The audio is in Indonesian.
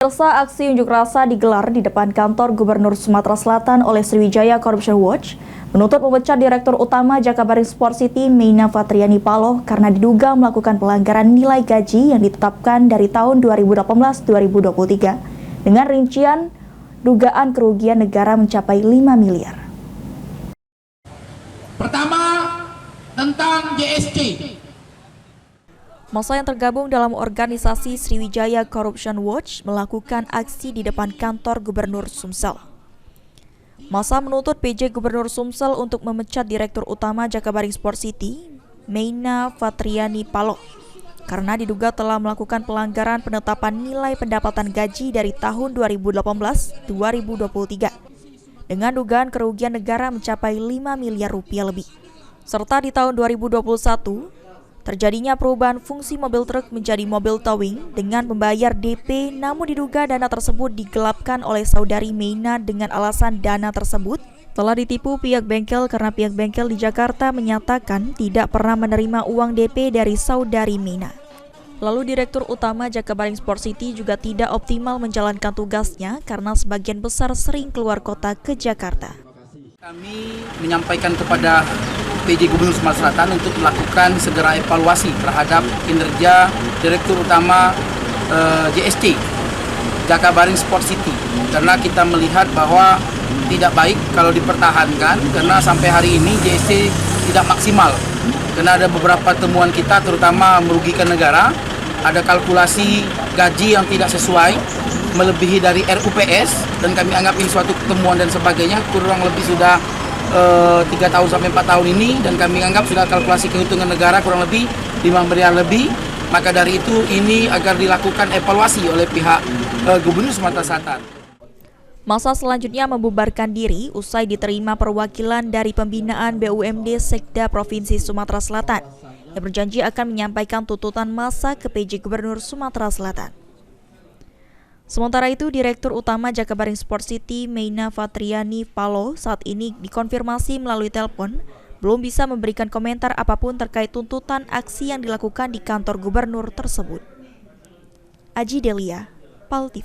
Pemirsa, aksi unjuk rasa digelar di depan kantor Gubernur Sumatera Selatan oleh Sriwijaya Corruption Watch menuntut memecat Direktur Utama Jakabaring Sport City Meina Fatriani Paloh karena diduga melakukan pelanggaran nilai gaji yang ditetapkan dari tahun 2018-2023 dengan rincian dugaan kerugian negara mencapai 5 miliar. Pertama, tentang JSC. Massa yang tergabung dalam organisasi Sriwijaya Corruption Watch melakukan aksi di depan kantor Gubernur Sumsel. Massa menuntut PJ Gubernur Sumsel untuk memecat Direktur Utama Jakabaring Sport City, Meina Fatriani Paloh, karena diduga telah melakukan pelanggaran penetapan nilai pendapatan gaji dari tahun 2018-2023 dengan dugaan kerugian negara mencapai 5 miliar rupiah lebih. Serta di tahun 2021, terjadinya perubahan fungsi mobil truk menjadi mobil towing dengan membayar DP, namun diduga dana tersebut digelapkan oleh saudari Meina dengan alasan dana tersebut telah ditipu pihak bengkel karena pihak bengkel di Jakarta menyatakan tidak pernah menerima uang DP dari saudari Meina. Lalu Direktur Utama Jakabaring Sport City juga tidak optimal menjalankan tugasnya karena sebagian besar sering keluar kota ke Jakarta. Kami menyampaikan kepada PJ Gubernur Sumatera Selatan untuk melakukan segera evaluasi terhadap kinerja Direktur Utama JSC, Jakabaring Sport City, karena kita melihat bahwa tidak baik kalau dipertahankan karena sampai hari ini JSC tidak maksimal. Karena ada beberapa temuan kita terutama merugikan negara, ada kalkulasi gaji yang tidak sesuai, melebihi dari RUPS, dan kami anggap ini suatu temuan dan sebagainya, kurang lebih sudah 3 tahun sampai 4 tahun ini, dan kami anggap sudah kalkulasi keuntungan negara kurang lebih 5 miliar lebih. Maka dari itu ini agar dilakukan evaluasi oleh pihak Gubernur Sumatera Selatan. Massa selanjutnya membubarkan diri usai diterima perwakilan dari pembinaan BUMD Sekda Provinsi Sumatera Selatan yang berjanji akan menyampaikan tuntutan massa ke PJ Gubernur Sumatera Selatan. Sementara itu, Direktur Utama Jakabaring Sport City Meina Fatriani Paloh saat ini dikonfirmasi melalui telepon belum bisa memberikan komentar apapun terkait tuntutan aksi yang dilakukan di kantor gubernur tersebut. Aji Delia, PAL TV.